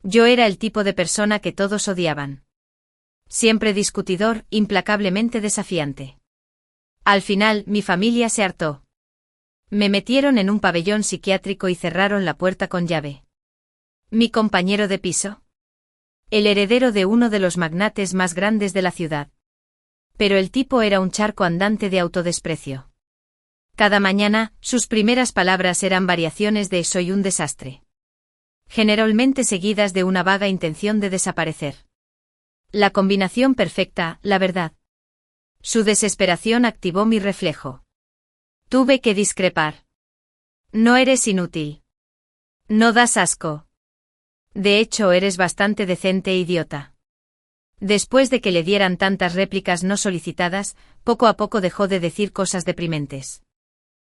Yo era el tipo de persona que todos odiaban. Siempre discutidor, implacablemente desafiante. Al final, mi familia se hartó. Me metieron en un pabellón psiquiátrico y cerraron la puerta con llave. Mi compañero de piso. El heredero de uno de los magnates más grandes de la ciudad. Pero el tipo era un charco andante de autodesprecio. Cada mañana, sus primeras palabras eran variaciones de «soy un desastre». Generalmente seguidas de una vaga intención de desaparecer. La combinación perfecta, la verdad. Su desesperación activó mi reflejo. Tuve que discrepar. No eres inútil. No das asco. De hecho, eres bastante decente e idiota. Después de que le dieran tantas réplicas no solicitadas, poco a poco dejó de decir cosas deprimentes.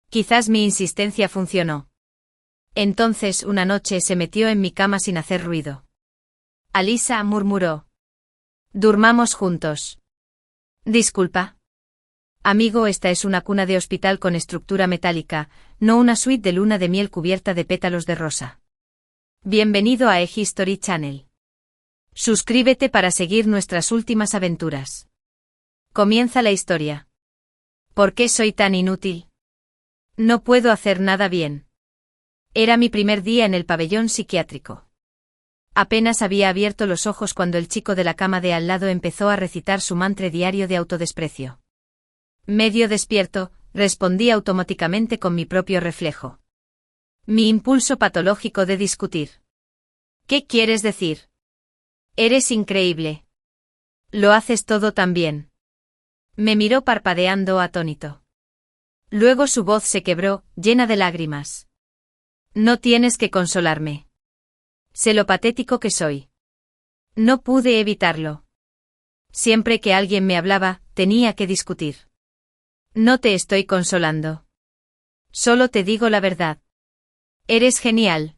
Quizás mi insistencia funcionó. Entonces una noche se metió en mi cama sin hacer ruido. Alisa, murmuró. Durmamos juntos. Disculpa. Amigo, esta es una cuna de hospital con estructura metálica, no una suite de luna de miel cubierta de pétalos de rosa. Bienvenido a eHistory Channel. Suscríbete para seguir nuestras últimas aventuras. Comienza la historia. ¿Por qué soy tan inútil? No puedo hacer nada bien. Era mi primer día en el pabellón psiquiátrico. Apenas había abierto los ojos cuando el chico de la cama de al lado empezó a recitar su mantra diario de autodesprecio. Medio despierto, respondí automáticamente con mi propio reflejo. Mi impulso patológico de discutir. ¿Qué quieres decir? Eres increíble. Lo haces todo tan bien. Me miró parpadeando atónito. Luego su voz se quebró, llena de lágrimas. No tienes que consolarme. Sé lo patético que soy. No pude evitarlo. Siempre que alguien me hablaba, tenía que discutir. No te estoy consolando. Solo te digo la verdad. Eres genial.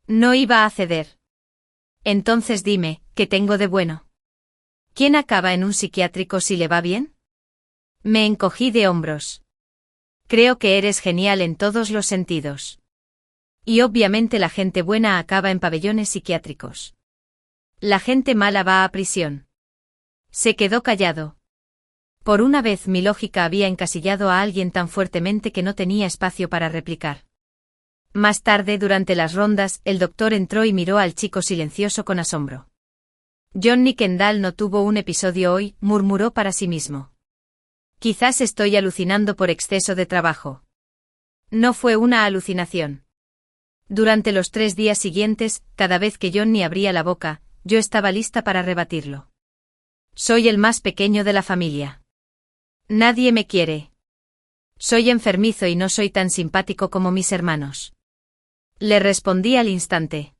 No iba a ceder. Entonces dime, ¿qué tengo de bueno? ¿Quién acaba en un psiquiátrico si le va bien? Me encogí de hombros. Creo que eres genial en todos los sentidos. Y obviamente la gente buena acaba en pabellones psiquiátricos. La gente mala va a prisión. Se quedó callado. Por una vez mi lógica había encasillado a alguien tan fuertemente que no tenía espacio para replicar. Más tarde, durante las rondas, el doctor entró y miró al chico silencioso con asombro. Johnny Kendall no tuvo un episodio hoy, murmuró para sí mismo. Quizás estoy alucinando por exceso de trabajo. No fue una alucinación. Durante los 3 días siguientes, cada vez que Johnny abría la boca, yo estaba lista para rebatirlo. Soy el más pequeño de la familia. Nadie me quiere. Soy enfermizo y no soy tan simpático como mis hermanos. Le respondí al instante.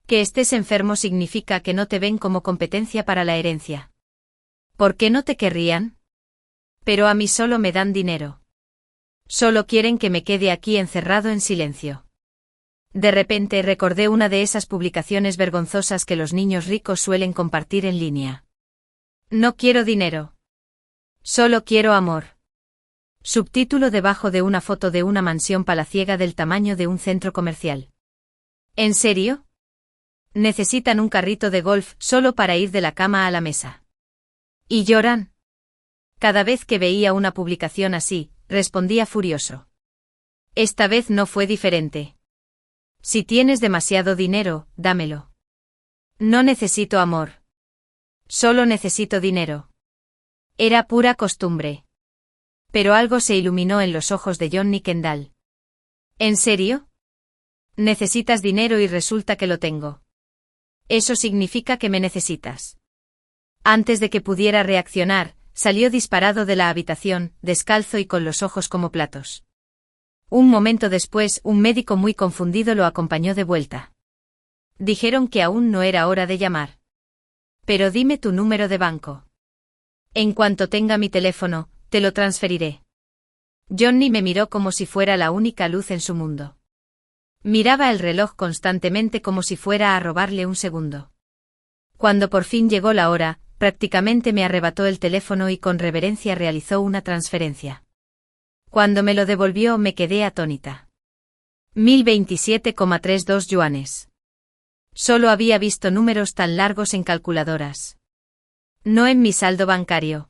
Que estés enfermo significa que no te ven como competencia para la herencia. ¿Por qué no te querrían? Pero a mí solo me dan dinero. Solo quieren que me quede aquí encerrado en silencio. De repente recordé una de esas publicaciones vergonzosas que los niños ricos suelen compartir en línea. No quiero dinero. Solo quiero amor. Subtítulo debajo de una foto de una mansión palaciega del tamaño de un centro comercial. ¿En serio? Necesitan un carrito de golf solo para ir de la cama a la mesa. ¿Y lloran? Cada vez que veía una publicación así, respondía furioso. Esta vez no fue diferente. Si tienes demasiado dinero, dámelo. No necesito amor. Solo necesito dinero. Era pura costumbre. Pero algo se iluminó en los ojos de Johnny Kendall. ¿En serio? Necesitas dinero y resulta que lo tengo. Eso significa que me necesitas. Antes de que pudiera reaccionar, salió disparado de la habitación, descalzo y con los ojos como platos. Un momento después, un médico muy confundido lo acompañó de vuelta. Dijeron que aún no era hora de llamar. Pero dime tu número de banco. En cuanto tenga mi teléfono, te lo transferiré. Johnny me miró como si fuera la única luz en su mundo. Miraba el reloj constantemente como si fuera a robarle un segundo. Cuando por fin llegó la hora, prácticamente me arrebató el teléfono y con reverencia realizó una transferencia. Cuando me lo devolvió me quedé atónita. 1027,32 yuanes. Solo había visto números tan largos en calculadoras. No en mi saldo bancario.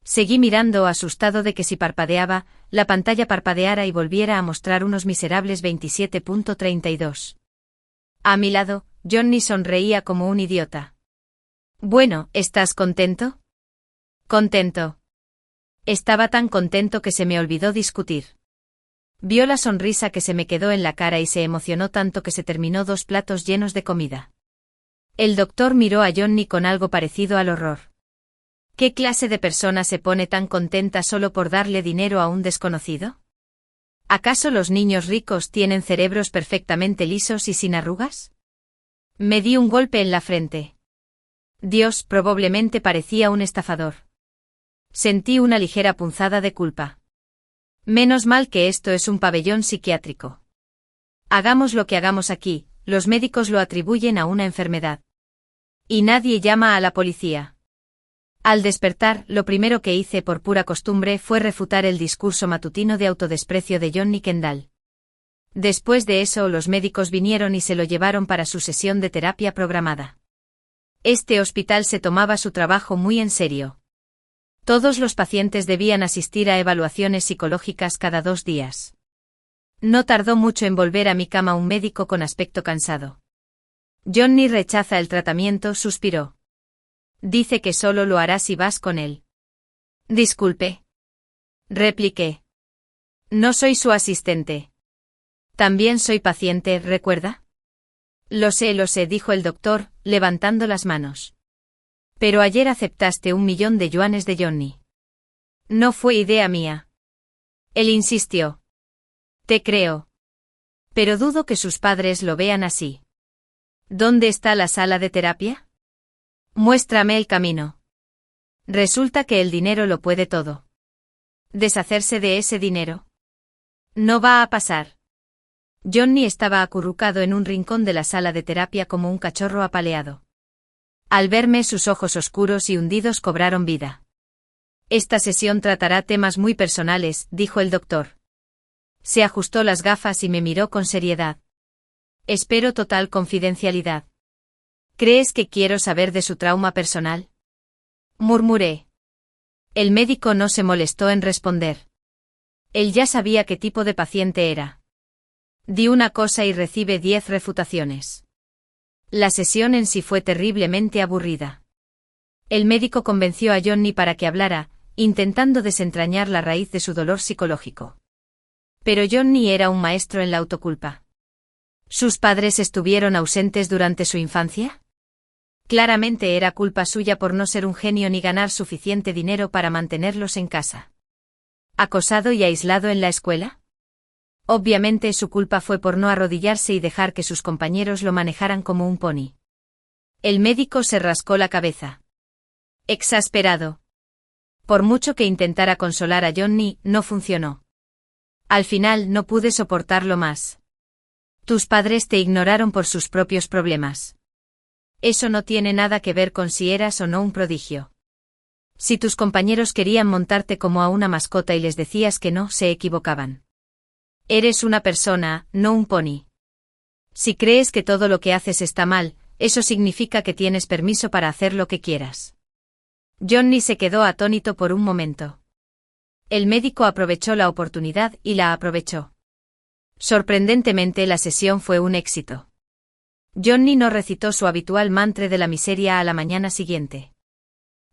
Seguí mirando asustado de que si parpadeaba, la pantalla parpadeara y volviera a mostrar unos miserables 27.32. A mi lado, Johnny sonreía como un idiota. Bueno, ¿estás contento? Contento. Estaba tan contento que se me olvidó discutir. Vio la sonrisa que se me quedó en la cara y se emocionó tanto que se terminó 2 platos llenos de comida. El doctor miró a Johnny con algo parecido al horror. ¿Qué clase de persona se pone tan contenta solo por darle dinero a un desconocido? ¿Acaso los niños ricos tienen cerebros perfectamente lisos y sin arrugas? Me di un golpe en la frente. Dios, probablemente parecía un estafador. Sentí una ligera punzada de culpa. Menos mal que esto es un pabellón psiquiátrico. Hagamos lo que hagamos aquí, los médicos lo atribuyen a una enfermedad. Y nadie llama a la policía. Al despertar, lo primero que hice por pura costumbre fue refutar el discurso matutino de autodesprecio de Johnny Kendall. Después de eso, los médicos vinieron y se lo llevaron para su sesión de terapia programada. Este hospital se tomaba su trabajo muy en serio. Todos los pacientes debían asistir a evaluaciones psicológicas cada 2 días. No tardó mucho en volver a mi cama un médico con aspecto cansado. Johnny rechaza el tratamiento, suspiró. Dice que solo lo hará si vas con él. Disculpe. Repliqué. No soy su asistente. También soy paciente, ¿recuerda? Lo sé, dijo el doctor, levantando las manos. Pero ayer aceptaste 1.000.000 de yuanes de Johnny. No fue idea mía. Él insistió. Te creo. Pero dudo que sus padres lo vean así. ¿Dónde está la sala de terapia? Muéstrame el camino. Resulta que el dinero lo puede todo. ¿Deshacerse de ese dinero? No va a pasar. Johnny estaba acurrucado en un rincón de la sala de terapia como un cachorro apaleado. Al verme, sus ojos oscuros y hundidos cobraron vida. Esta sesión tratará temas muy personales, dijo el doctor. Se ajustó las gafas y me miró con seriedad. Espero total confidencialidad. ¿Crees que quiero saber de su trauma personal? Murmuré. El médico no se molestó en responder. Él ya sabía qué tipo de paciente era. Di una cosa y recibe 10 refutaciones. La sesión en sí fue terriblemente aburrida. El médico convenció a Johnny para que hablara, intentando desentrañar la raíz de su dolor psicológico. Pero Johnny era un maestro en la autoculpa. ¿Sus padres estuvieron ausentes durante su infancia? Claramente era culpa suya por no ser un genio ni ganar suficiente dinero para mantenerlos en casa. ¿Acosado y aislado en la escuela? Obviamente su culpa fue por no arrodillarse y dejar que sus compañeros lo manejaran como un pony. El médico se rascó la cabeza. Exasperado. Por mucho que intentara consolar a Johnny, no funcionó. Al final no pude soportarlo más. Tus padres te ignoraron por sus propios problemas. Eso no tiene nada que ver con si eras o no un prodigio. Si tus compañeros querían montarte como a una mascota y les decías que no, se equivocaban. Eres una persona, no un pony. Si crees que todo lo que haces está mal, eso significa que tienes permiso para hacer lo que quieras. Johnny se quedó atónito por un momento. El médico aprovechó la oportunidad y la aprovechó. Sorprendentemente, la sesión fue un éxito. Johnny no recitó su habitual mantra de la miseria a la mañana siguiente.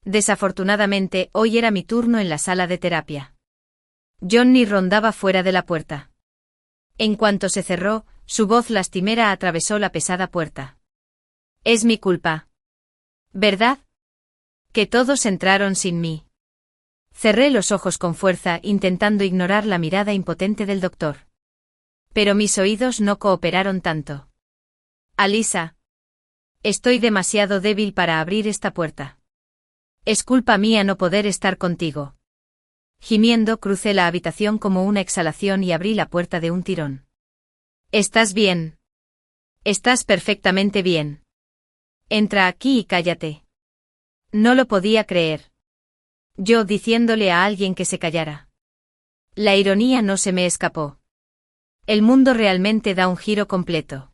Desafortunadamente, hoy era mi turno en la sala de terapia. Johnny rondaba fuera de la puerta. En cuanto se cerró, su voz lastimera atravesó la pesada puerta. Es mi culpa. ¿Verdad? Que todos entraron sin mí. Cerré los ojos con fuerza, intentando ignorar la mirada impotente del doctor. Pero mis oídos no cooperaron tanto. Alisa. Estoy demasiado débil para abrir esta puerta. Es culpa mía no poder estar contigo. Gimiendo, crucé la habitación como una exhalación y abrí la puerta de un tirón. ¿Estás bien? Estás perfectamente bien. Entra aquí y cállate. No lo podía creer. Yo diciéndole a alguien que se callara. La ironía no se me escapó. El mundo realmente da un giro completo.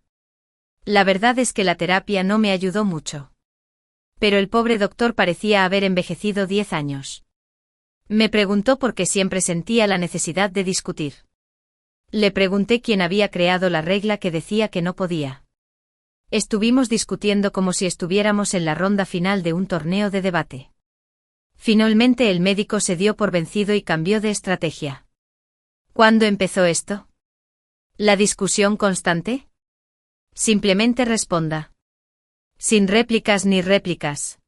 La verdad es que la terapia no me ayudó mucho. Pero el pobre doctor parecía haber envejecido 10 años. Me preguntó por qué siempre sentía la necesidad de discutir. Le pregunté quién había creado la regla que decía que no podía. Estuvimos discutiendo como si estuviéramos en la ronda final de un torneo de debate. Finalmente el médico se dio por vencido y cambió de estrategia. ¿Cuándo empezó esto? ¿La discusión constante? Simplemente responda. Sin réplicas ni réplicas.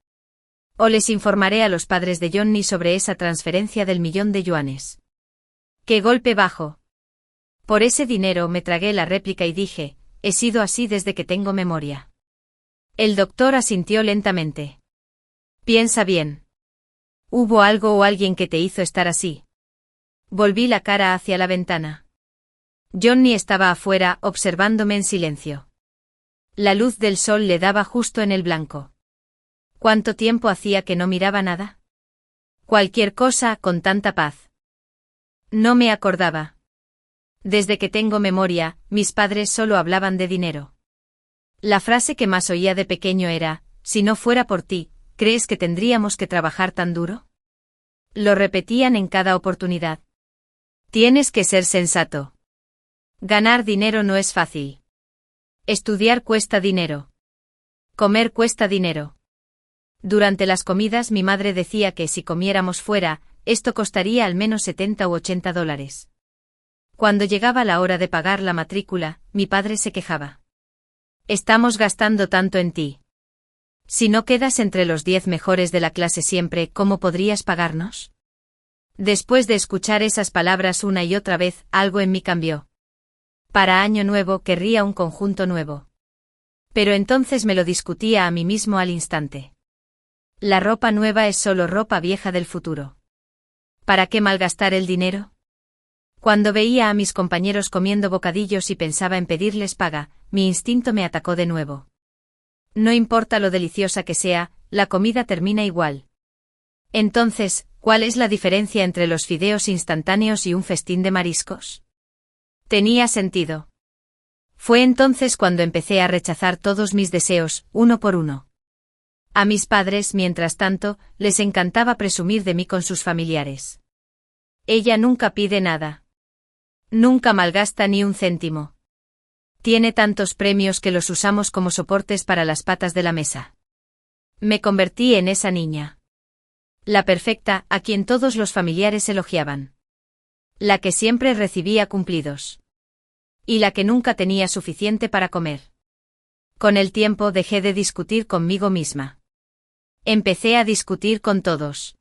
O les informaré a los padres de Johnny sobre esa transferencia del $1.000.000. ¡Qué golpe bajo! Por ese dinero me tragué la réplica y dije, he sido así desde que tengo memoria. El doctor asintió lentamente. Piensa bien. ¿Hubo algo o alguien que te hizo estar así? Volví la cara hacia la ventana. Johnny estaba afuera, observándome en silencio. La luz del sol le daba justo en el blanco. ¿Cuánto tiempo hacía que no miraba nada? Cualquier cosa con tanta paz. No me acordaba. Desde que tengo memoria, mis padres solo hablaban de dinero. La frase que más oía de pequeño era, si no fuera por ti, ¿crees que tendríamos que trabajar tan duro? Lo repetían en cada oportunidad. Tienes que ser sensato. Ganar dinero no es fácil. Estudiar cuesta dinero. Comer cuesta dinero. Durante las comidas mi madre decía que si comiéramos fuera, esto costaría al menos $70 u $80. Cuando llegaba la hora de pagar la matrícula, mi padre se quejaba. Estamos gastando tanto en ti. Si no quedas entre los 10 mejores de la clase siempre, ¿cómo podrías pagarnos? Después de escuchar esas palabras una y otra vez, algo en mí cambió. Para Año Nuevo querría un conjunto nuevo. Pero entonces me lo discutía a mí mismo al instante. La ropa nueva es solo ropa vieja del futuro. ¿Para qué malgastar el dinero? Cuando veía a mis compañeros comiendo bocadillos y pensaba en pedirles paga, mi instinto me atacó de nuevo. No importa lo deliciosa que sea, la comida termina igual. Entonces, ¿cuál es la diferencia entre los fideos instantáneos y un festín de mariscos? Tenía sentido. Fue entonces cuando empecé a rechazar todos mis deseos, uno por uno. A mis padres, mientras tanto, les encantaba presumir de mí con sus familiares. Ella nunca pide nada. Nunca malgasta ni un céntimo. Tiene tantos premios que los usamos como soportes para las patas de la mesa. Me convertí en esa niña. La perfecta, a quien todos los familiares elogiaban. La que siempre recibía cumplidos. Y la que nunca tenía suficiente para comer. Con el tiempo dejé de discutir conmigo misma. Empecé a discutir con todos.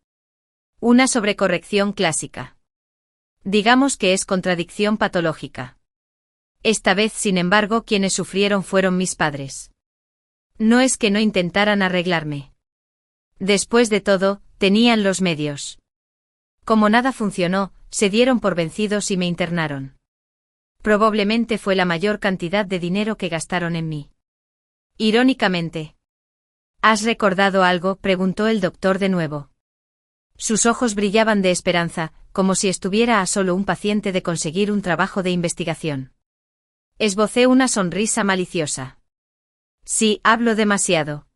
Una sobrecorrección clásica. Digamos que es contradicción patológica. Esta vez, sin embargo, quienes sufrieron fueron mis padres. No es que no intentaran arreglarme. Después de todo, tenían los medios. Como nada funcionó, se dieron por vencidos y me internaron. Probablemente fue la mayor cantidad de dinero que gastaron en mí. Irónicamente. ¿Has recordado algo?, preguntó el doctor de nuevo. Sus ojos brillaban de esperanza, como si estuviera a solo un paciente de conseguir un trabajo de investigación. Esbocé una sonrisa maliciosa. Sí, hablo demasiado.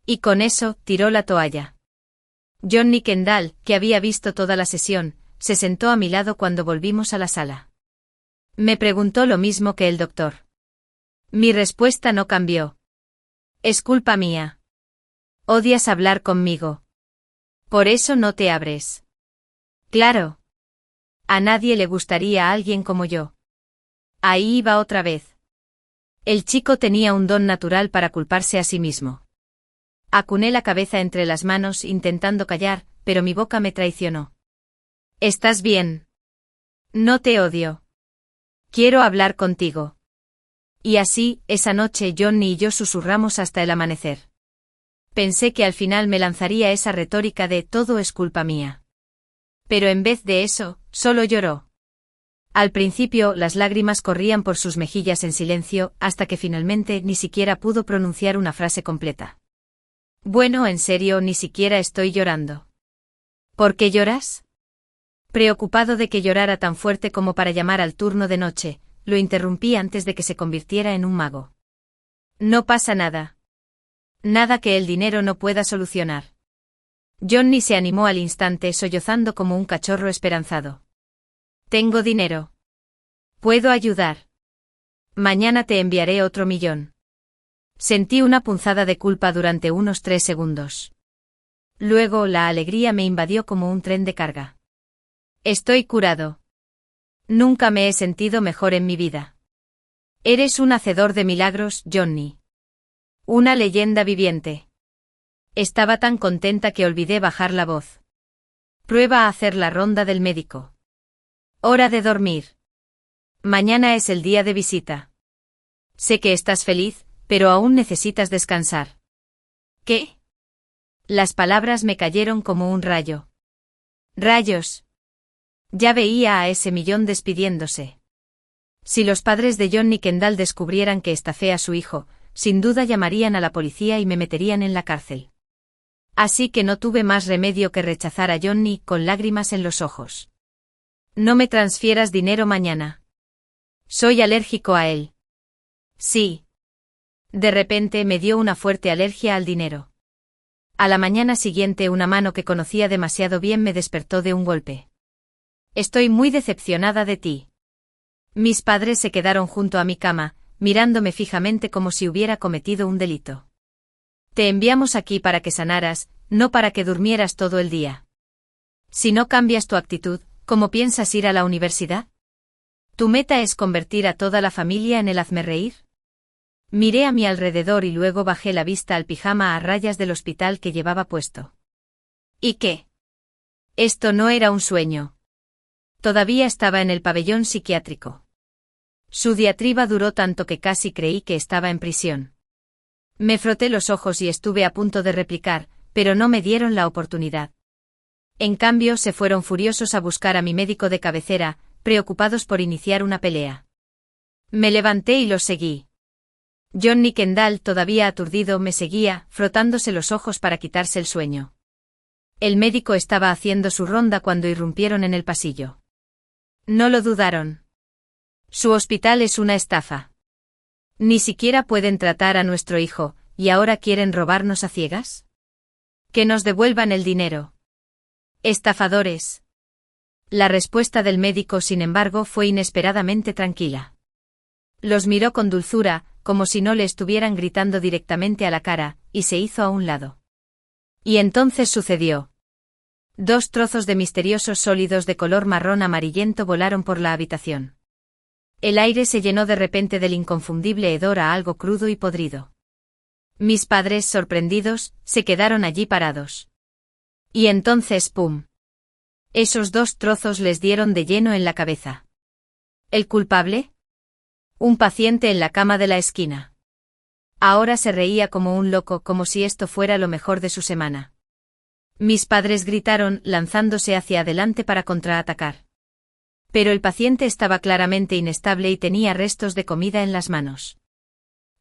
Y con eso, tiró la toalla. Johnny Kendall, que había visto toda la sesión, se sentó a mi lado cuando volvimos a la sala. Me preguntó lo mismo que el doctor. Mi respuesta no cambió. Es culpa mía. Odias hablar conmigo. Por eso no te abres. Claro. A nadie le gustaría a alguien como yo. Ahí iba otra vez. El chico tenía un don natural para culparse a sí mismo. Acuné la cabeza entre las manos intentando callar, pero mi boca me traicionó. ¿Estás bien? No te odio. Quiero hablar contigo. Y así, esa noche Johnny y yo susurramos hasta el amanecer. Pensé que al final me lanzaría esa retórica de todo es culpa mía. Pero en vez de eso, solo lloró. Al principio las lágrimas corrían por sus mejillas en silencio, hasta que finalmente ni siquiera pudo pronunciar una frase completa. Bueno, en serio, ni siquiera estoy llorando. ¿Por qué lloras? Preocupado de que llorara tan fuerte como para llamar al turno de noche, lo interrumpí antes de que se convirtiera en un mago. No pasa nada. Nada que el dinero no pueda solucionar. Johnny se animó al instante sollozando como un cachorro esperanzado. Tengo dinero. Puedo ayudar. Mañana te enviaré otro 1.000.000. Sentí una punzada de culpa durante unos 3 segundos. Luego la alegría me invadió como un tren de carga. Estoy curado. Nunca me he sentido mejor en mi vida. Eres un hacedor de milagros, Johnny. Una leyenda viviente. Estaba tan contenta que olvidé bajar la voz. Prueba a hacer la ronda del médico. Hora de dormir. Mañana es el día de visita. Sé que estás feliz, pero aún necesitas descansar. ¿Qué? Las palabras me cayeron como un rayo. Rayos. Ya veía a ese 1.000.000 despidiéndose. Si los padres de Johnny Kendall descubrieran que estafé a su hijo, sin duda llamarían a la policía y me meterían en la cárcel. Así que no tuve más remedio que rechazar a Johnny con lágrimas en los ojos. No me transfieras dinero mañana. Soy alérgico a él. Sí. De repente me dio una fuerte alergia al dinero. A la mañana siguiente una mano que conocía demasiado bien me despertó de un golpe. Estoy muy decepcionada de ti. Mis padres se quedaron junto a mi cama, mirándome fijamente como si hubiera cometido un delito. Te enviamos aquí para que sanaras, no para que durmieras todo el día. Si no cambias tu actitud, ¿cómo piensas ir a la universidad? ¿Tu meta es convertir a toda la familia en el hazmerreír? Miré a mi alrededor y luego bajé la vista al pijama a rayas del hospital que llevaba puesto. ¿Y qué? Esto no era un sueño. Todavía estaba en el pabellón psiquiátrico. Su diatriba duró tanto que casi creí que estaba en prisión. Me froté los ojos y estuve a punto de replicar, pero no me dieron la oportunidad. En cambio, se fueron furiosos a buscar a mi médico de cabecera, preocupados por iniciar una pelea. Me levanté y los seguí. Johnny Kendall, todavía aturdido, me seguía, frotándose los ojos para quitarse el sueño. El médico estaba haciendo su ronda cuando irrumpieron en el pasillo. No lo dudaron. Su hospital es una estafa. Ni siquiera pueden tratar a nuestro hijo, ¿y ahora quieren robarnos a ciegas? Que nos devuelvan el dinero. Estafadores. La respuesta del médico, sin embargo, fue inesperadamente tranquila. Los miró con dulzura, como si no le estuvieran gritando directamente a la cara, y se hizo a un lado. Y entonces sucedió. 2 trozos de misteriosos sólidos de color marrón amarillento volaron por la habitación. El aire se llenó de repente del inconfundible hedor a algo crudo y podrido. Mis padres, sorprendidos, se quedaron allí parados. Y entonces, ¡pum! Esos 2 trozos les dieron de lleno en la cabeza. ¿El culpable? Un paciente en la cama de la esquina. Ahora se reía como un loco, como si esto fuera lo mejor de su semana. Mis padres gritaron, lanzándose hacia adelante para contraatacar. Pero el paciente estaba claramente inestable y tenía restos de comida en las manos.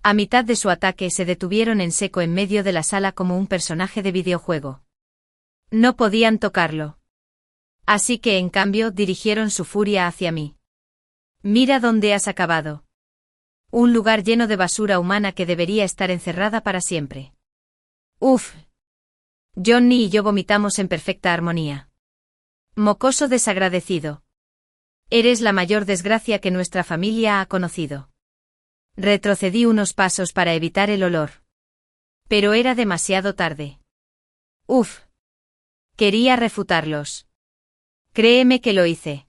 A mitad de su ataque se detuvieron en seco en medio de la sala como un personaje de videojuego. No podían tocarlo. Así que, en cambio, dirigieron su furia hacia mí. Mira dónde has acabado. Un lugar lleno de basura humana que debería estar encerrada para siempre. Uf. Johnny y yo vomitamos en perfecta armonía. Mocoso desagradecido. Eres la mayor desgracia que nuestra familia ha conocido. Retrocedí unos pasos para evitar el olor. Pero era demasiado tarde. Uf. Quería refutarlos. Créeme que lo hice.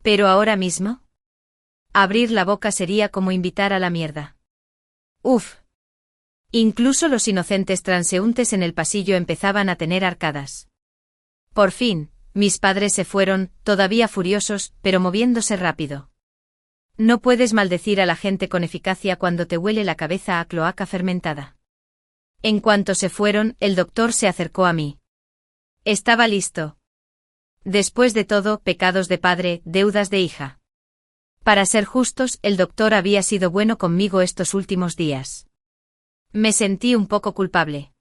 ¿Pero ahora mismo? Abrir la boca sería como invitar a la mierda. Uf. Incluso los inocentes transeúntes en el pasillo empezaban a tener arcadas. Por fin, mis padres se fueron, todavía furiosos, pero moviéndose rápido. No puedes maldecir a la gente con eficacia cuando te huele la cabeza a cloaca fermentada. En cuanto se fueron, el doctor se acercó a mí. Estaba listo. Después de todo, pecados de padre, deudas de hija. Para ser justos, el doctor había sido bueno conmigo estos últimos días. Me sentí un poco culpable.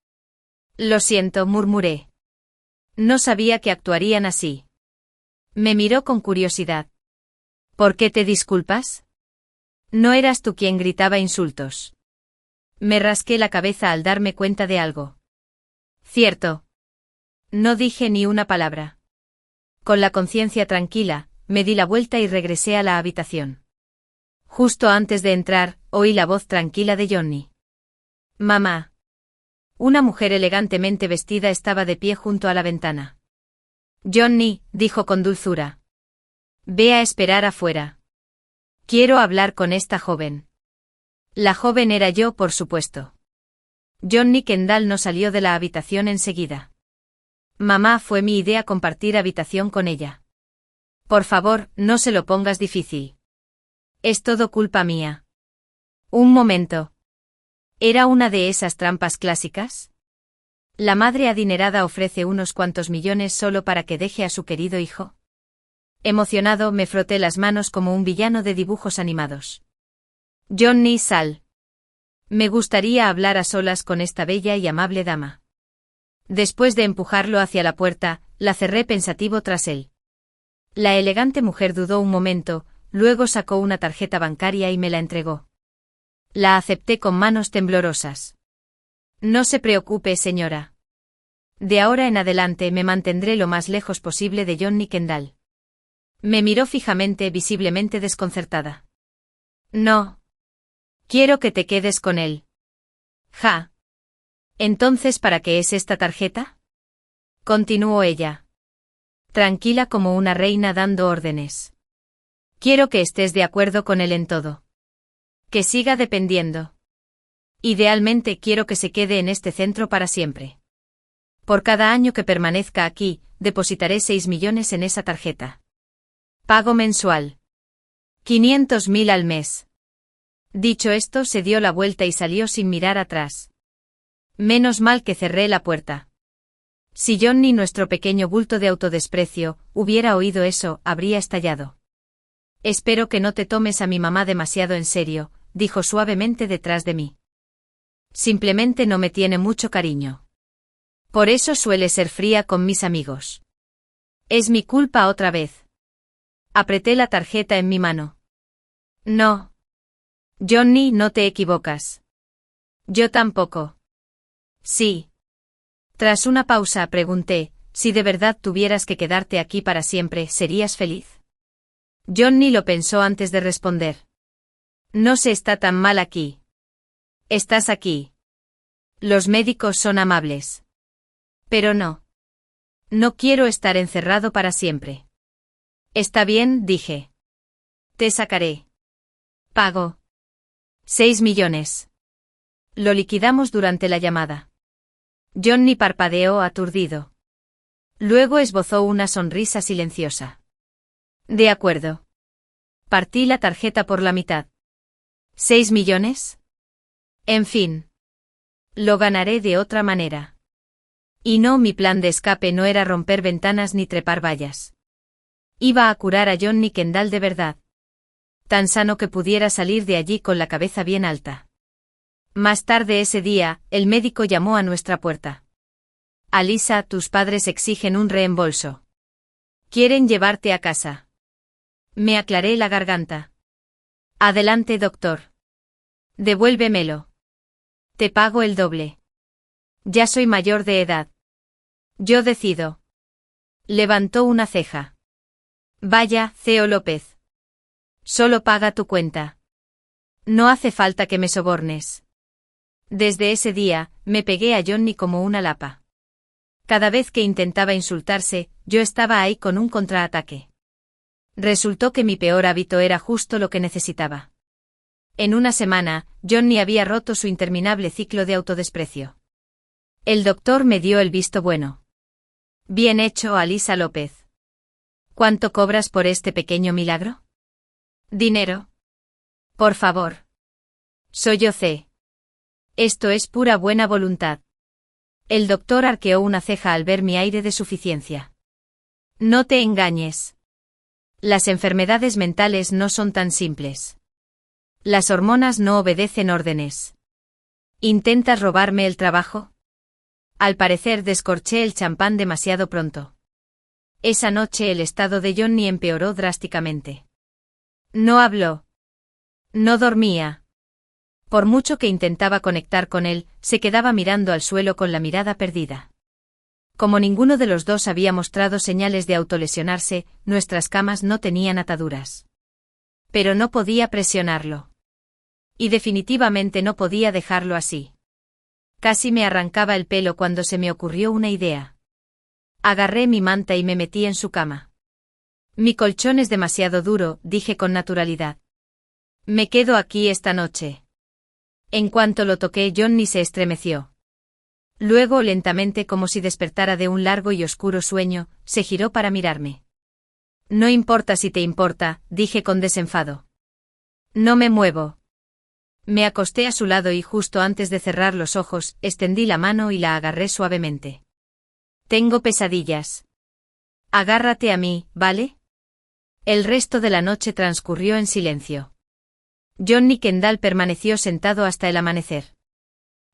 Lo siento, murmuré. No sabía que actuarían así. Me miró con curiosidad. ¿Por qué te disculpas? No eras tú quien gritaba insultos. Me rasqué la cabeza al darme cuenta de algo. Cierto. No dije ni una palabra. Con la conciencia tranquila, me di la vuelta y regresé a la habitación. Justo antes de entrar, oí la voz tranquila de Johnny. Mamá. Una mujer elegantemente vestida estaba de pie junto a la ventana. Johnny, dijo con dulzura. Ve a esperar afuera. Quiero hablar con esta joven. La joven era yo, por supuesto. Johnny Kendall no salió de la habitación enseguida. Mamá, fue mi idea compartir habitación con ella. Por favor, no se lo pongas difícil. Es todo culpa mía. Un momento. ¿Era una de esas trampas clásicas? ¿La madre adinerada ofrece unos cuantos millones solo para que deje a su querido hijo? Emocionado, me froté las manos como un villano de dibujos animados. Johnny, sal. Me gustaría hablar a solas con esta bella y amable dama. Después de empujarlo hacia la puerta, la cerré pensativo tras él. La elegante mujer dudó un momento, luego sacó una tarjeta bancaria y me la entregó. La acepté con manos temblorosas. No se preocupe, señora. De ahora en adelante me mantendré lo más lejos posible de Johnny Kendall. Me miró fijamente, visiblemente desconcertada. No. Quiero que te quedes con él. Ja. Entonces, ¿para qué es esta tarjeta? Continuó ella. Tranquila como una reina dando órdenes. Quiero que estés de acuerdo con él en todo. Que siga dependiendo. Idealmente quiero que se quede en este centro para siempre. Por cada año que permanezca aquí, depositaré 6 millones en esa tarjeta. Pago mensual. 500.000 al mes. Dicho esto, se dio la vuelta y salió sin mirar atrás. Menos mal que cerré la puerta. Si Johnny, nuestro pequeño bulto de autodesprecio, hubiera oído eso, habría estallado. Espero que no te tomes a mi mamá demasiado en serio, dijo suavemente detrás de mí. Simplemente no me tiene mucho cariño. Por eso suele ser fría con mis amigos. Es mi culpa otra vez. Apreté la tarjeta en mi mano. No. Johnny, no te equivocas. Yo tampoco. Sí. Tras una pausa pregunté, si de verdad tuvieras que quedarte aquí para siempre, ¿serías feliz? Johnny lo pensó antes de responder. No se está tan mal aquí. Estás aquí. Los médicos son amables. Pero no. No quiero estar encerrado para siempre. Está bien, dije. Te sacaré. Pago. 6 millones. Lo liquidamos durante la llamada. Johnny parpadeó aturdido. Luego esbozó una sonrisa silenciosa. De acuerdo. Partí la tarjeta por la mitad. ¿6 millones? En fin. Lo ganaré de otra manera. Y no, mi plan de escape no era romper ventanas ni trepar vallas. Iba a curar a Johnny Kendall de verdad. Tan sano que pudiera salir de allí con la cabeza bien alta. Más tarde ese día, el médico llamó a nuestra puerta. Alisa, tus padres exigen un reembolso. Quieren llevarte a casa. Me aclaré la garganta. Adelante, doctor. Devuélvemelo. Te pago el doble. Ya soy mayor de edad. Yo decido. Levantó una ceja. Vaya, CEO López. Solo paga tu cuenta. No hace falta que me sobornes. Desde ese día, me pegué a Johnny como una lapa. Cada vez que intentaba insultarse, yo estaba ahí con un contraataque. Resultó que mi peor hábito era justo lo que necesitaba. En una semana, Johnny había roto su interminable ciclo de autodesprecio. El doctor me dio el visto bueno. Bien hecho, Alisa López. ¿Cuánto cobras por este pequeño milagro? ¿Dinero? Por favor. Soy yo C. Esto es pura buena voluntad. El doctor arqueó una ceja al ver mi aire de suficiencia. No te engañes. Las enfermedades mentales no son tan simples. Las hormonas no obedecen órdenes. ¿Intentas robarme el trabajo? Al parecer descorché el champán demasiado pronto. Esa noche el estado de Johnny empeoró drásticamente. No habló. No dormía. Por mucho que intentaba conectar con él, se quedaba mirando al suelo con la mirada perdida. Como ninguno de los dos había mostrado señales de autolesionarse, nuestras camas no tenían ataduras. Pero no podía presionarlo. Y definitivamente no podía dejarlo así. Casi me arrancaba el pelo cuando se me ocurrió una idea. Agarré mi manta y me metí en su cama. Mi colchón es demasiado duro, dije con naturalidad. Me quedo aquí esta noche. En cuanto lo toqué, Johnny se estremeció. Luego, lentamente, como si despertara de un largo y oscuro sueño, se giró para mirarme. No importa si te importa, dije con desenfado. No me muevo. Me acosté a su lado y justo antes de cerrar los ojos, extendí la mano y la agarré suavemente. Tengo pesadillas. Agárrate a mí, ¿vale? El resto de la noche transcurrió en silencio. Johnny Kendall permaneció sentado hasta el amanecer.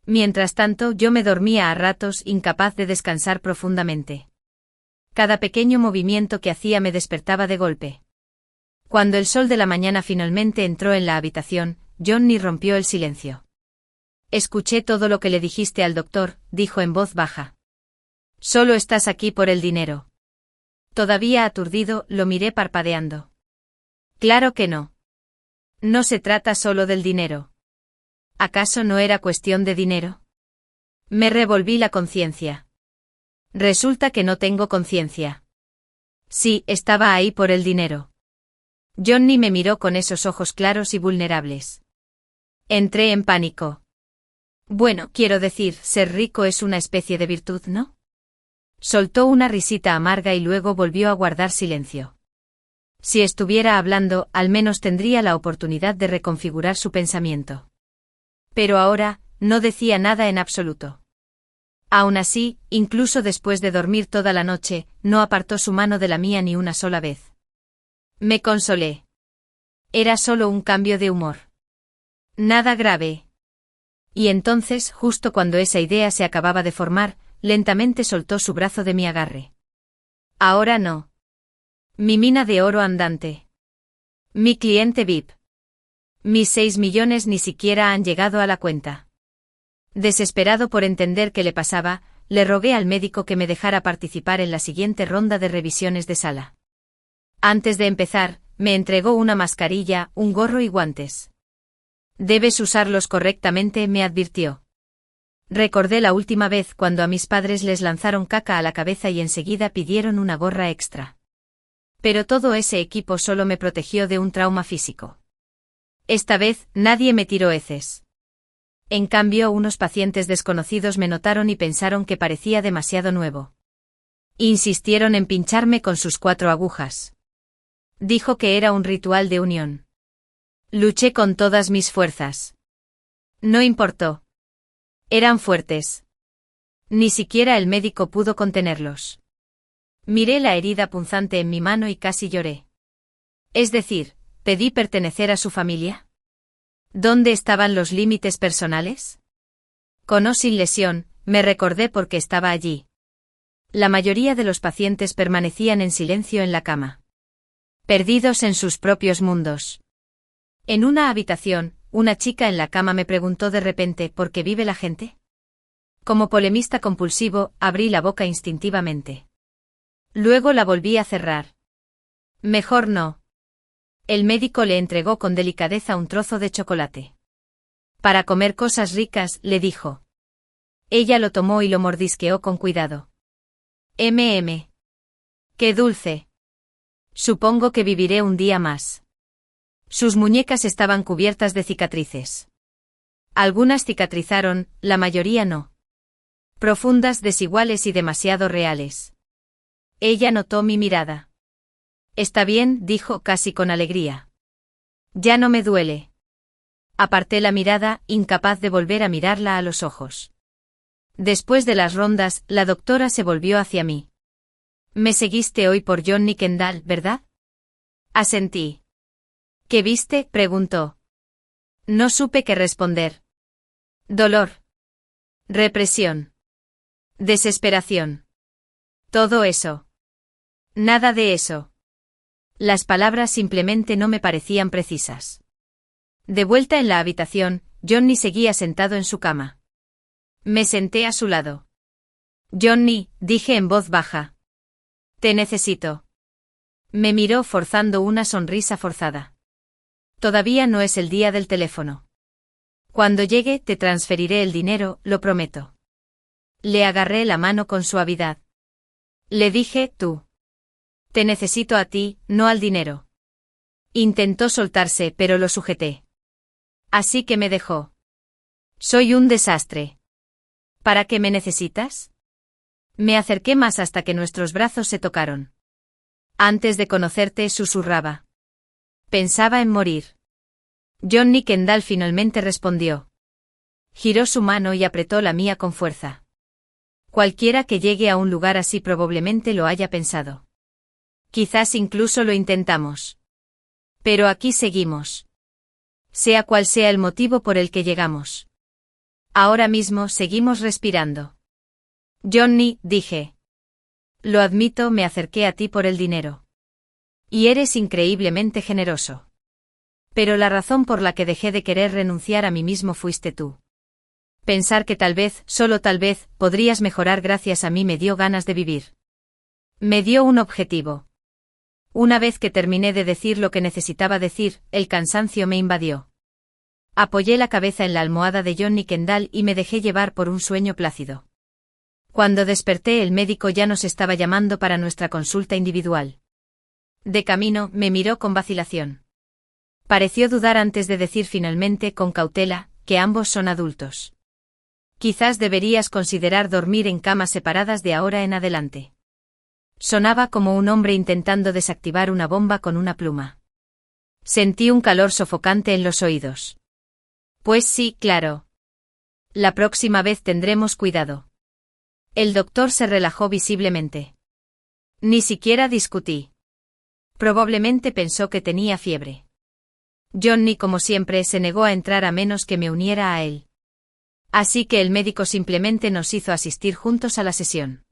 Mientras tanto, yo me dormía a ratos, incapaz de descansar profundamente. Cada pequeño movimiento que hacía me despertaba de golpe. Cuando el sol de la mañana finalmente entró en la habitación, Johnny rompió el silencio. Escuché todo lo que le dijiste al doctor, dijo en voz baja. Solo estás aquí por el dinero. Todavía aturdido, lo miré parpadeando. Claro que no. No se trata solo del dinero. ¿Acaso no era cuestión de dinero? Me revolví la conciencia. Resulta que no tengo conciencia. Sí, estaba ahí por el dinero. Johnny me miró con esos ojos claros y vulnerables. Entré en pánico. Bueno, quiero decir, ser rico es una especie de virtud, ¿no? Soltó una risita amarga y luego volvió a guardar silencio. Si estuviera hablando, al menos tendría la oportunidad de reconfigurar su pensamiento. Pero ahora, no decía nada en absoluto. Aún así, incluso después de dormir toda la noche, no apartó su mano de la mía ni una sola vez. Me consolé. Era solo un cambio de humor. Nada grave. Y entonces, justo cuando esa idea se acababa de formar, lentamente soltó su brazo de mi agarre. Ahora no. Mi mina de oro andante. Mi cliente VIP. Mis 6 millones ni siquiera han llegado a la cuenta. Desesperado por entender qué le pasaba, le rogué al médico que me dejara participar en la siguiente ronda de revisiones de sala. Antes de empezar, me entregó una mascarilla, un gorro y guantes. Debes usarlos correctamente, me advirtió. Recordé la última vez cuando a mis padres les lanzaron caca a la cabeza y enseguida pidieron una gorra extra. Pero todo ese equipo solo me protegió de un trauma físico. Esta vez, nadie me tiró heces. En cambio, unos pacientes desconocidos me notaron y pensaron que parecía demasiado nuevo. Insistieron en pincharme con sus 4 agujas. Dijo que era un ritual de unión. Luché con todas mis fuerzas. No importó. Eran fuertes. Ni siquiera el médico pudo contenerlos. Miré la herida punzante en mi mano y casi lloré. Es decir, ¿pedí pertenecer a su familia? ¿Dónde estaban los límites personales? Con o sin lesión, me recordé por qué estaba allí. La mayoría de los pacientes permanecían en silencio en la cama. Perdidos en sus propios mundos. En una habitación, una chica en la cama me preguntó de repente ¿por qué vive la gente? Como polemista compulsivo, abrí la boca instintivamente. Luego la volví a cerrar. Mejor no. El médico le entregó con delicadeza un trozo de chocolate. Para comer cosas ricas, le dijo. Ella lo tomó y lo mordisqueó con cuidado. ¡Qué dulce! Supongo que viviré un día más. Sus muñecas estaban cubiertas de cicatrices. Algunas cicatrizaron, la mayoría no. Profundas, desiguales y demasiado reales. Ella notó mi mirada. Está bien, dijo casi con alegría. Ya no me duele. Aparté la mirada, incapaz de volver a mirarla a los ojos. Después de las rondas, la doctora se volvió hacia mí. Me seguiste hoy por Johnny Kendall, ¿verdad? Asentí. ¿Qué viste?, preguntó. No supe qué responder. Dolor. Represión. Desesperación. Todo eso. Nada de eso. Las palabras simplemente no me parecían precisas. De vuelta en la habitación, Johnny seguía sentado en su cama. Me senté a su lado. Johnny, dije en voz baja. Te necesito. Me miró forzando una sonrisa forzada. Todavía no es el día del teléfono. Cuando llegue te transferiré el dinero, lo prometo. Le agarré la mano con suavidad. Le dije, tú. Te necesito a ti, no al dinero. Intentó soltarse, pero lo sujeté. Así que me dejó. Soy un desastre. ¿Para qué me necesitas? Me acerqué más hasta que nuestros brazos se tocaron. Antes de conocerte, susurraba. Pensaba en morir. Johnny Kendall finalmente respondió. Giró su mano y apretó la mía con fuerza. Cualquiera que llegue a un lugar así probablemente lo haya pensado. Quizás incluso lo intentamos. Pero aquí seguimos. Sea cual sea el motivo por el que llegamos. Ahora mismo seguimos respirando. Johnny, dije. Lo admito, me acerqué a ti por el dinero. Y eres increíblemente generoso. Pero la razón por la que dejé de querer renunciar a mí mismo fuiste tú. Pensar que tal vez, solo tal vez, podrías mejorar gracias a mí me dio ganas de vivir. Me dio un objetivo. Una vez que terminé de decir lo que necesitaba decir, el cansancio me invadió. Apoyé la cabeza en la almohada de Johnny Kendall y me dejé llevar por un sueño plácido. Cuando desperté, el médico ya nos estaba llamando para nuestra consulta individual. De camino, me miró con vacilación. Pareció dudar antes de decir finalmente con cautela, que ambos son adultos. Quizás deberías considerar dormir en camas separadas de ahora en adelante. Sonaba como un hombre intentando desactivar una bomba con una pluma. Sentí un calor sofocante en los oídos. Pues sí, claro. La próxima vez tendremos cuidado. El doctor se relajó visiblemente. Ni siquiera discutí. Probablemente pensó que tenía fiebre. Johnny, como siempre, se negó a entrar a menos que me uniera a él. Así que el médico simplemente nos hizo asistir juntos a la sesión.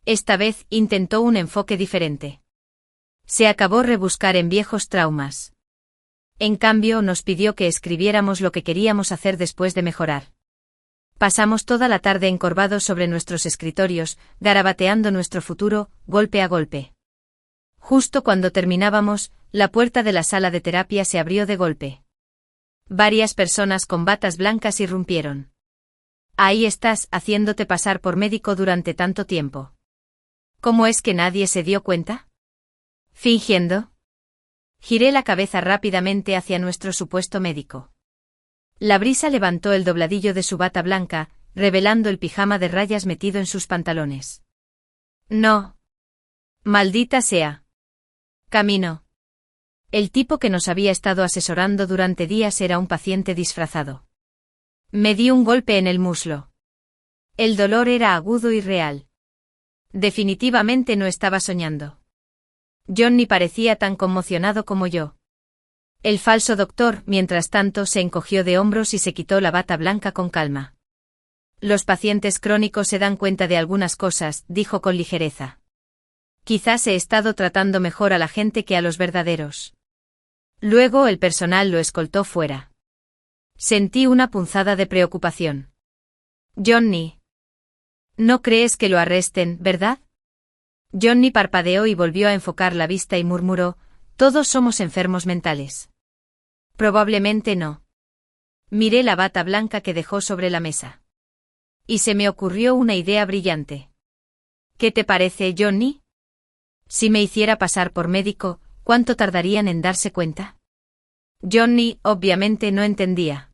Esta vez intentó un enfoque diferente. Se acabó rebuscar en viejos traumas. En cambio, nos pidió que escribiéramos lo que queríamos hacer después de mejorar. Pasamos toda la tarde encorvados sobre nuestros escritorios, garabateando nuestro futuro, golpe a golpe. Justo cuando terminábamos, la puerta de la sala de terapia se abrió de golpe. Varias personas con batas blancas irrumpieron. Ahí estás, haciéndote pasar por médico durante tanto tiempo. ¿Cómo es que nadie se dio cuenta? ¿Fingiendo? Giré la cabeza rápidamente hacia nuestro supuesto médico. La brisa levantó el dobladillo de su bata blanca, revelando el pijama de rayas metido en sus pantalones. No. Maldita sea. Camino. El tipo que nos había estado asesorando durante días era un paciente disfrazado. Me di un golpe en el muslo. El dolor era agudo y real. Definitivamente no estaba soñando. Johnny parecía tan conmocionado como yo. El falso doctor, mientras tanto, se encogió de hombros y se quitó la bata blanca con calma. Los pacientes crónicos se dan cuenta de algunas cosas, dijo con ligereza. Quizás he estado tratando mejor a la gente que a los verdaderos. Luego el personal lo escoltó fuera. Sentí una punzada de preocupación. Johnny. No crees que lo arresten, ¿verdad? Johnny parpadeó y volvió a enfocar la vista y murmuró, todos somos enfermos mentales. Probablemente no. Miré la bata blanca que dejó sobre la mesa. Y se me ocurrió una idea brillante. ¿Qué te parece, Johnny? Si me hiciera pasar por médico, ¿cuánto tardarían en darse cuenta? Johnny, obviamente, no entendía.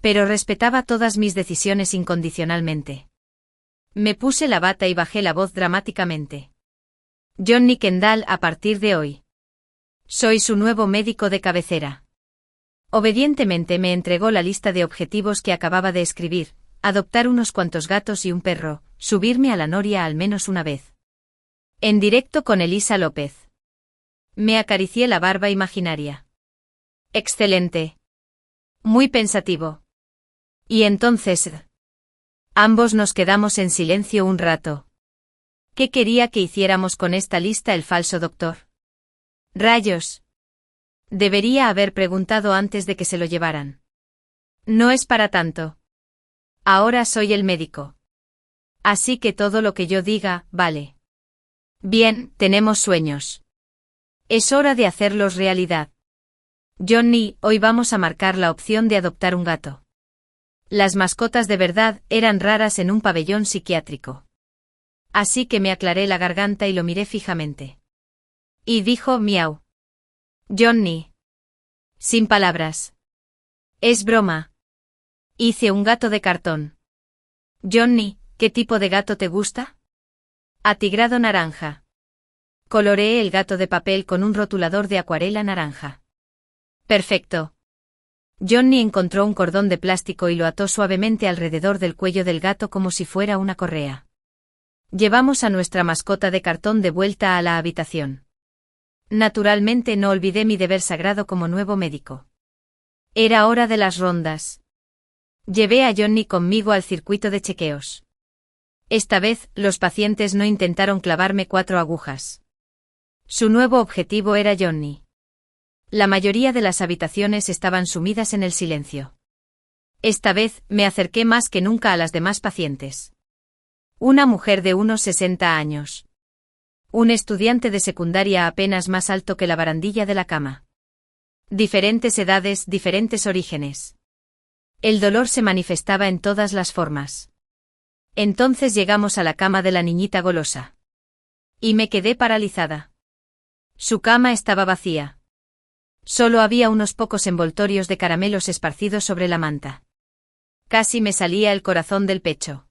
Pero respetaba todas mis decisiones incondicionalmente. Me puse la bata y bajé la voz dramáticamente. Johnny Kendall, a partir de hoy. Soy su nuevo médico de cabecera. Obedientemente me entregó la lista de objetivos que acababa de escribir: adoptar unos cuantos gatos y un perro, subirme a la noria al menos una vez. En directo con Elisa López. Me acaricié la barba imaginaria. Excelente. Muy pensativo. Y entonces, ambos nos quedamos en silencio un rato. ¿Qué quería que hiciéramos con esta lista el falso doctor? Rayos. Debería haber preguntado antes de que se lo llevaran. No es para tanto. Ahora soy el médico. Así que todo lo que yo diga, vale. Bien, tenemos sueños. Es hora de hacerlos realidad. Johnny, hoy vamos a marcar la opción de adoptar un gato. Las mascotas de verdad eran raras en un pabellón psiquiátrico. Así que me aclaré la garganta y lo miré fijamente. Y dijo miau. Johnny. Sin palabras. Es broma. Hice un gato de cartón. Johnny, ¿qué tipo de gato te gusta? Atigrado naranja. Coloreé el gato de papel con un rotulador de acuarela naranja. Perfecto. Johnny encontró un cordón de plástico y lo ató suavemente alrededor del cuello del gato como si fuera una correa. Llevamos a nuestra mascota de cartón de vuelta a la habitación. Naturalmente no olvidé mi deber sagrado como nuevo médico. Era hora de las rondas. Llevé a Johnny conmigo al circuito de chequeos. Esta vez, los pacientes no intentaron clavarme 4 agujas. Su nuevo objetivo era Johnny. La mayoría de las habitaciones estaban sumidas en el silencio. Esta vez, me acerqué más que nunca a las demás pacientes. Una mujer de unos 60 años. Un estudiante de secundaria apenas más alto que la barandilla de la cama. Diferentes edades, diferentes orígenes. El dolor se manifestaba en todas las formas. Entonces llegamos a la cama de la niñita golosa. Y me quedé paralizada. Su cama estaba vacía. Solo había unos pocos envoltorios de caramelos esparcidos sobre la manta. Casi me salía el corazón del pecho.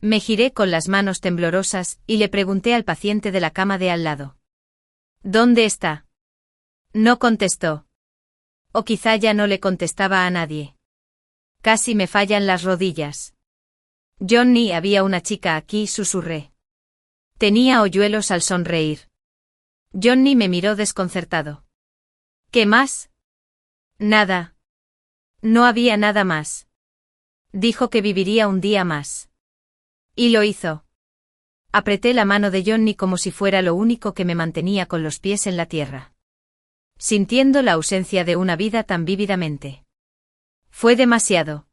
Me giré con las manos temblorosas y le pregunté al paciente de la cama de al lado. ¿Dónde está? No contestó. O quizá ya no le contestaba a nadie. Casi me fallan las rodillas. Johnny, había una chica aquí, susurré. Tenía hoyuelos al sonreír. Johnny me miró desconcertado. ¿Qué más? Nada. No había nada más. Dijo que viviría un día más. Y lo hizo. Apreté la mano de Johnny como si fuera lo único que me mantenía con los pies en la tierra. Sintiendo la ausencia de una vida tan vívidamente. Fue demasiado.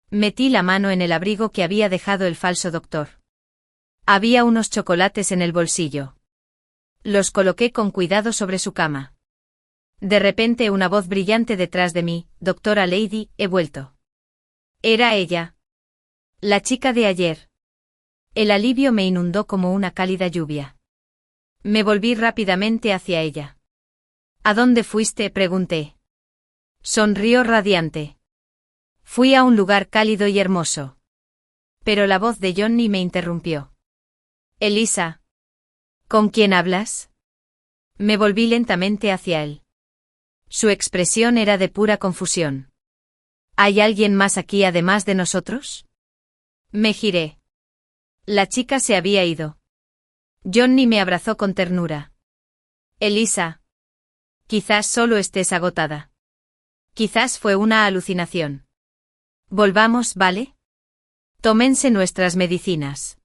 Metí la mano en el abrigo que había dejado el falso doctor. Había unos chocolates en el bolsillo. Los coloqué con cuidado sobre su cama. De repente una voz brillante detrás de mí, doctora Lady, he vuelto. Era ella. La chica de ayer. El alivio me inundó como una cálida lluvia. Me volví rápidamente hacia ella. ¿A dónde fuiste?, pregunté. Sonrió radiante. Fui a un lugar cálido y hermoso. Pero la voz de Johnny me interrumpió. Elisa. ¿Con quién hablas? Me volví lentamente hacia él. Su expresión era de pura confusión. ¿Hay alguien más aquí además de nosotros? Me giré. La chica se había ido. Johnny me abrazó con ternura. Elisa. Quizás solo estés agotada. Quizás fue una alucinación. Volvamos, ¿vale? Tómense nuestras medicinas.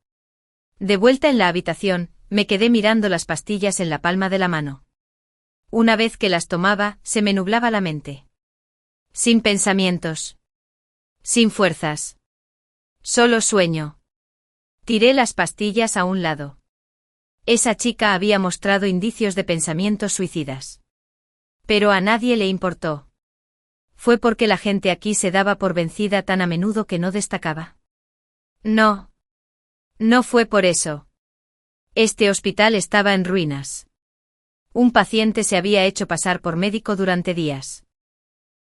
De vuelta en la habitación, me quedé mirando las pastillas en la palma de la mano. Una vez que las tomaba, se me nublaba la mente. Sin pensamientos. Sin fuerzas. Solo sueño. Tiré las pastillas a un lado. Esa chica había mostrado indicios de pensamientos suicidas. Pero a nadie le importó. ¿Fue porque la gente aquí se daba por vencida tan a menudo que no destacaba? No. No fue por eso. Este hospital estaba en ruinas. Un paciente se había hecho pasar por médico durante días.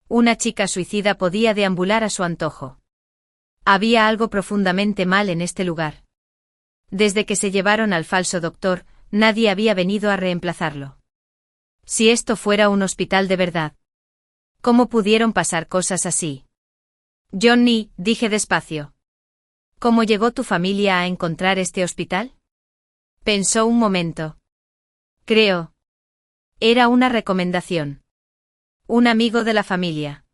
Una chica suicida podía deambular a su antojo. Había algo profundamente mal en este lugar. Desde que se llevaron al falso doctor, nadie había venido a reemplazarlo. Si esto fuera un hospital de verdad. ¿Cómo pudieron pasar cosas así? Johnny, dije despacio. ¿Cómo llegó tu familia a encontrar este hospital? Pensó un momento. Creo. Era una recomendación. Un amigo de la familia.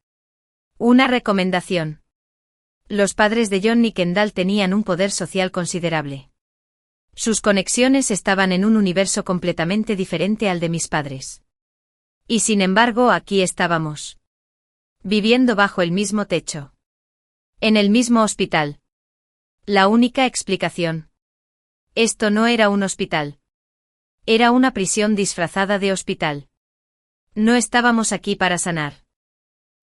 Una recomendación. Los padres de Johnny Kendall tenían un poder social considerable. Sus conexiones estaban en un universo completamente diferente al de mis padres. Y sin embargo, aquí estábamos. Viviendo bajo el mismo techo. En el mismo hospital. La única explicación. Esto no era un hospital. Era una prisión disfrazada de hospital. No estábamos aquí para sanar.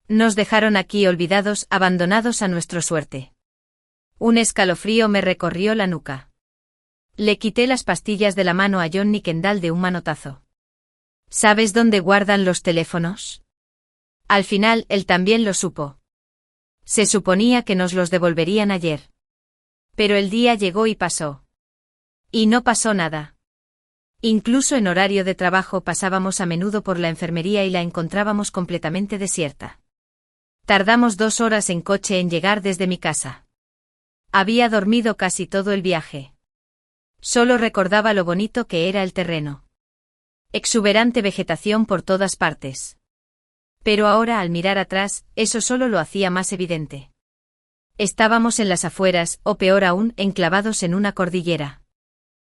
Nos dejaron aquí olvidados, abandonados a nuestra suerte. Un escalofrío me recorrió la nuca. Le quité las pastillas de la mano a Johnny Kendall de un manotazo. ¿Sabes dónde guardan los teléfonos? Al final, él también lo supo. Se suponía que nos los devolverían ayer. Pero el día llegó y pasó. Y no pasó nada. Incluso en horario de trabajo pasábamos a menudo por la enfermería y la encontrábamos completamente desierta. Tardamos 2 horas en coche en llegar desde mi casa. Había dormido casi todo el viaje. Solo recordaba lo bonito que era el terreno. Exuberante vegetación por todas partes. Pero ahora, al mirar atrás, eso solo lo hacía más evidente. Estábamos en las afueras, o peor aún, enclavados en una cordillera.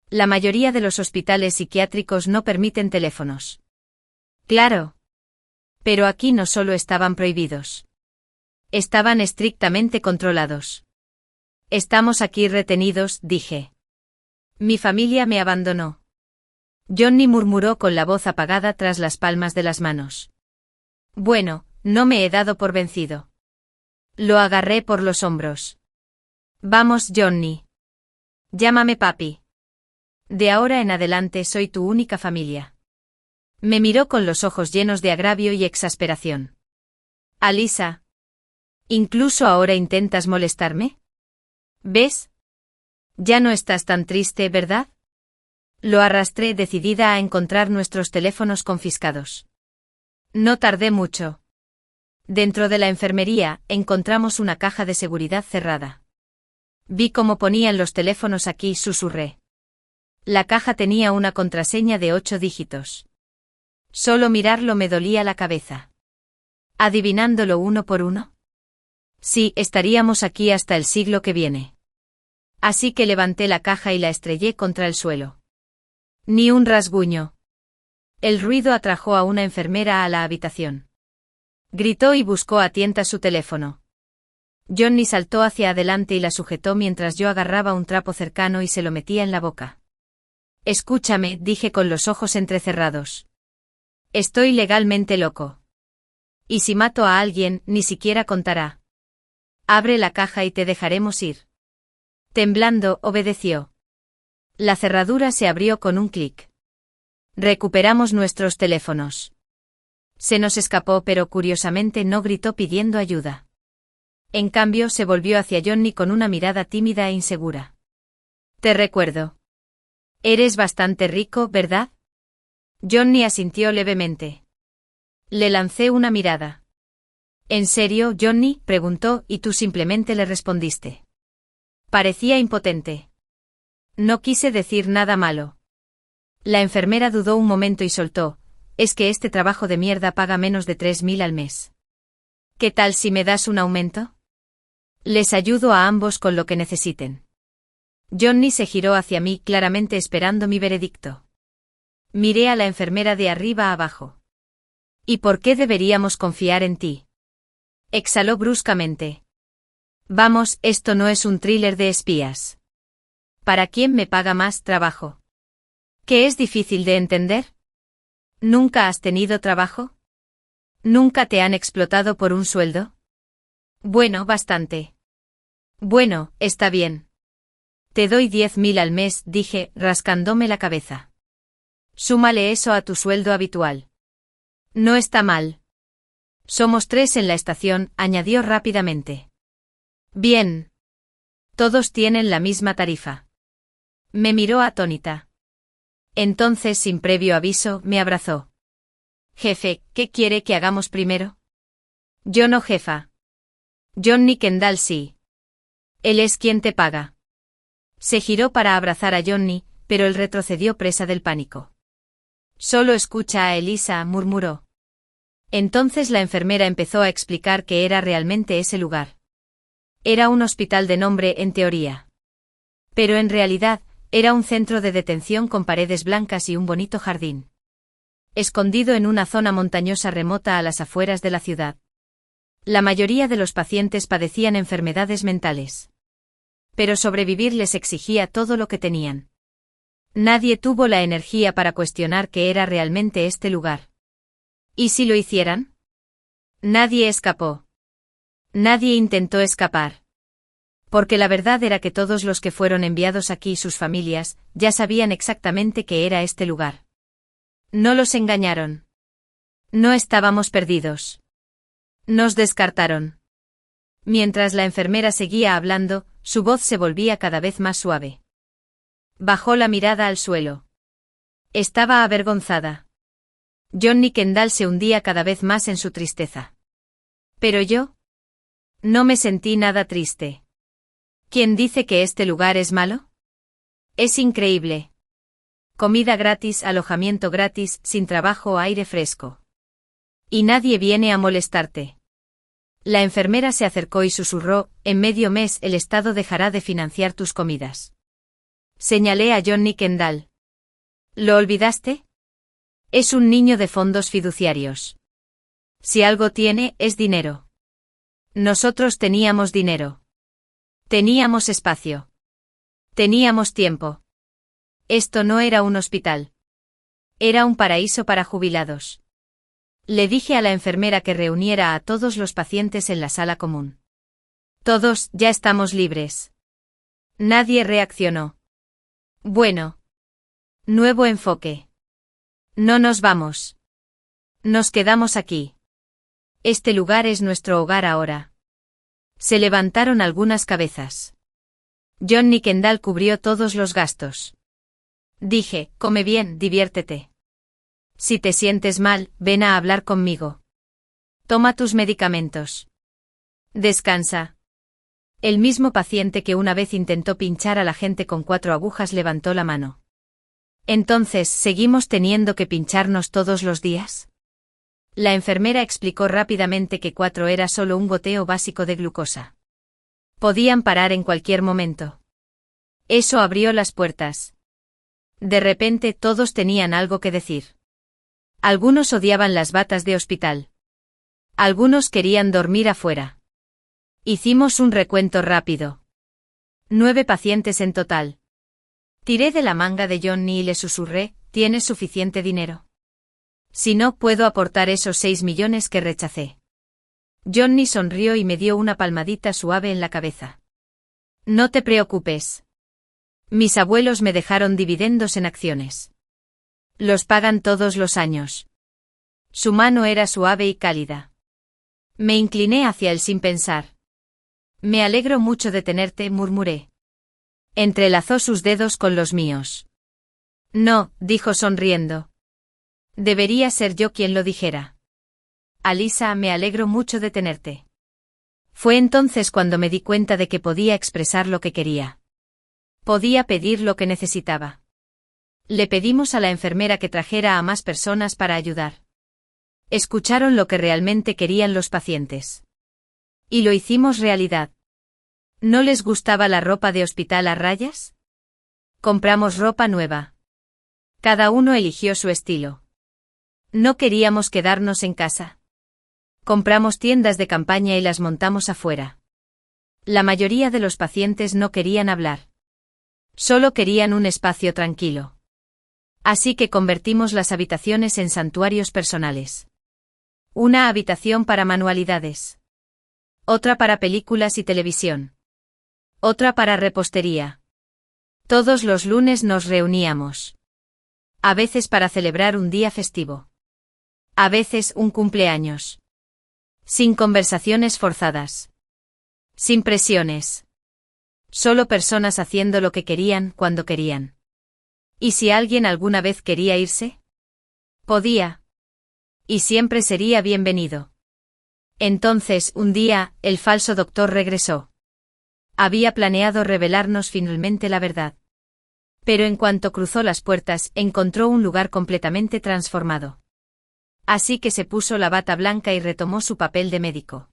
La mayoría de los hospitales psiquiátricos no permiten teléfonos. Claro. Pero aquí no solo estaban prohibidos. Estaban estrictamente controlados. Estamos aquí retenidos, dije. Mi familia me abandonó. Johnny murmuró con la voz apagada tras las palmas de las manos. Bueno, no me he dado por vencido. Lo agarré por los hombros. Vamos, Johnny. Llámame papi. De ahora en adelante soy tu única familia. Me miró con los ojos llenos de agravio y exasperación. Alisa. ¿Incluso ahora intentas molestarme? ¿Ves? Ya no estás tan triste, ¿verdad? Lo arrastré decidida a encontrar nuestros teléfonos confiscados. No tardé mucho. Dentro de la enfermería, encontramos una caja de seguridad cerrada. Vi cómo ponían los teléfonos aquí, susurré. La caja tenía una contraseña de 8 dígitos. Solo mirarlo me dolía la cabeza. ¿Adivinándolo uno por uno? Sí, estaríamos aquí hasta el siglo que viene. Así que levanté la caja y la estrellé contra el suelo. Ni un rasguño. El ruido atrajo a una enfermera a la habitación. Gritó y buscó a tientas su teléfono. Johnny saltó hacia adelante y la sujetó mientras yo agarraba un trapo cercano y se lo metía en la boca. Escúchame, dije con los ojos entrecerrados. Estoy legalmente loco. Y si mato a alguien, ni siquiera contará. Abre la caja y te dejaremos ir. Temblando, obedeció. La cerradura se abrió con un clic. Recuperamos nuestros teléfonos. Se nos escapó, pero curiosamente no gritó pidiendo ayuda. En cambio, se volvió hacia Johnny con una mirada tímida e insegura. Te recuerdo. Eres bastante rico, ¿verdad? Johnny asintió levemente. Le lancé una mirada. ¿En serio, Johnny?, preguntó, y tú simplemente le respondiste. Parecía impotente. No quise decir nada malo. La enfermera dudó un momento y soltó. Es que este trabajo de mierda paga menos de 3.000 al mes. ¿Qué tal si me das un aumento? Les ayudo a ambos con lo que necesiten. Johnny se giró hacia mí, claramente esperando mi veredicto. Miré a la enfermera de arriba a abajo. ¿Y por qué deberíamos confiar en ti? Exhaló bruscamente. Vamos, esto no es un thriller de espías. ¿Para quién me paga más trabajo? ¿Qué es difícil de entender? ¿Nunca has tenido trabajo? ¿Nunca te han explotado por un sueldo? Bueno, bastante. Bueno, está bien. Te doy 10.000 al mes, dije, rascándome la cabeza. Súmale eso a tu sueldo habitual. No está mal. Somos 3 en la estación, añadió rápidamente. Bien. Todos tienen la misma tarifa. Me miró atónita. Entonces, sin previo aviso, me abrazó. Jefe, ¿qué quiere que hagamos primero? Yo no, jefa. Johnny Kendall sí. Él es quien te paga. Se giró para abrazar a Johnny, pero él retrocedió presa del pánico. Solo escucha a Elisa, murmuró. Entonces la enfermera empezó a explicar qué era realmente ese lugar. Era un hospital de nombre en teoría. Pero en realidad, era un centro de detención con paredes blancas y un bonito jardín. Escondido en una zona montañosa remota a las afueras de la ciudad. La mayoría de los pacientes padecían enfermedades mentales. Pero sobrevivir les exigía todo lo que tenían. Nadie tuvo la energía para cuestionar qué era realmente este lugar. ¿Y si lo hicieran? Nadie escapó. Nadie intentó escapar. Porque la verdad era que todos los que fueron enviados aquí y sus familias, ya sabían exactamente qué era este lugar. No los engañaron. No estábamos perdidos. Nos descartaron. Mientras la enfermera seguía hablando, su voz se volvía cada vez más suave. Bajó la mirada al suelo. Estaba avergonzada. Johnny Kendall se hundía cada vez más en su tristeza. Pero yo no me sentí nada triste. ¿Quién dice que este lugar es malo? Es increíble. Comida gratis, alojamiento gratis, sin trabajo, aire fresco. Y nadie viene a molestarte. La enfermera se acercó y susurró, en medio mes el Estado dejará de financiar tus comidas. Señalé a Johnny Kendall. ¿Lo olvidaste? Es un niño de fondos fiduciarios. Si algo tiene, es dinero. Nosotros teníamos dinero. Teníamos espacio. Teníamos tiempo. Esto no era un hospital. Era un paraíso para jubilados. Le dije a la enfermera que reuniera a todos los pacientes en la sala común. Todos, ya estamos libres. Nadie reaccionó. Bueno. Nuevo enfoque. No nos vamos. Nos quedamos aquí. Este lugar es nuestro hogar ahora. Se levantaron algunas cabezas. Johnny Kendall cubrió todos los gastos. Dije, come bien, diviértete. Si te sientes mal, ven a hablar conmigo. Toma tus medicamentos. Descansa. El mismo paciente que una vez intentó pinchar a la gente con 4 agujas levantó la mano. Entonces, ¿seguimos teniendo que pincharnos todos los días? La enfermera explicó rápidamente que 4 era solo un goteo básico de glucosa. Podían parar en cualquier momento. Eso abrió las puertas. De repente todos tenían algo que decir. Algunos odiaban las batas de hospital. Algunos querían dormir afuera. Hicimos un recuento rápido. 9 pacientes en total. Tiré de la manga de Johnny y le susurré, ¿tienes suficiente dinero? Si no, puedo aportar esos 6 millones que rechacé. Johnny sonrió y me dio una palmadita suave en la cabeza. No te preocupes. Mis abuelos me dejaron dividendos en acciones. Los pagan todos los años. Su mano era suave y cálida. Me incliné hacia él sin pensar. Me alegro mucho de tenerte, murmuré. Entrelazó sus dedos con los míos. No, dijo sonriendo. Debería ser yo quien lo dijera. Alisa, me alegro mucho de tenerte. Fue entonces cuando me di cuenta de que podía expresar lo que quería. Podía pedir lo que necesitaba. Le pedimos a la enfermera que trajera a más personas para ayudar. Escucharon lo que realmente querían los pacientes. Y lo hicimos realidad. ¿No les gustaba la ropa de hospital a rayas? Compramos ropa nueva. Cada uno eligió su estilo. No queríamos quedarnos en casa. Compramos tiendas de campaña y las montamos afuera. La mayoría de los pacientes no querían hablar. Solo querían un espacio tranquilo. Así que convertimos las habitaciones en santuarios personales. Una habitación para manualidades. Otra para películas y televisión. Otra para repostería. Todos los lunes nos reuníamos. A veces para celebrar un día festivo. A veces un cumpleaños. Sin conversaciones forzadas. Sin presiones. Solo personas haciendo lo que querían cuando querían. ¿Y si alguien alguna vez quería irse? Podía. Y siempre sería bienvenido. Entonces, un día, el falso doctor regresó. Había planeado revelarnos finalmente la verdad. Pero en cuanto cruzó las puertas, encontró un lugar completamente transformado. Así que se puso la bata blanca y retomó su papel de médico.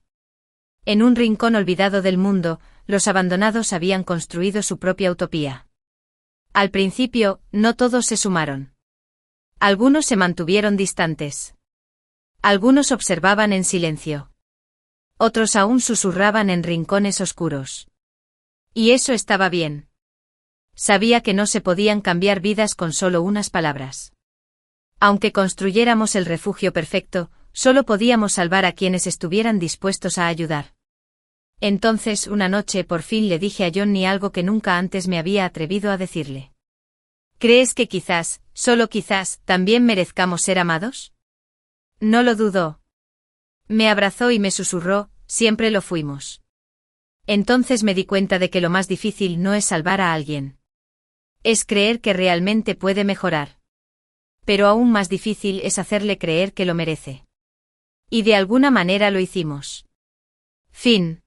En un rincón olvidado del mundo, los abandonados habían construido su propia utopía. Al principio, no todos se sumaron. Algunos se mantuvieron distantes. Algunos observaban en silencio. Otros aún susurraban en rincones oscuros. Y eso estaba bien. Sabía que no se podían cambiar vidas con solo unas palabras. Aunque construyéramos el refugio perfecto, solo podíamos salvar a quienes estuvieran dispuestos a ayudar. Entonces, una noche por fin le dije a Johnny algo que nunca antes me había atrevido a decirle. ¿Crees que quizás, solo quizás, también merezcamos ser amados? No lo dudó. Me abrazó y me susurró, siempre lo fuimos. Entonces me di cuenta de que lo más difícil no es salvar a alguien. Es creer que realmente puede mejorar. Pero aún más difícil es hacerle creer que lo merece. Y de alguna manera lo hicimos. Fin.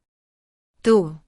Tú.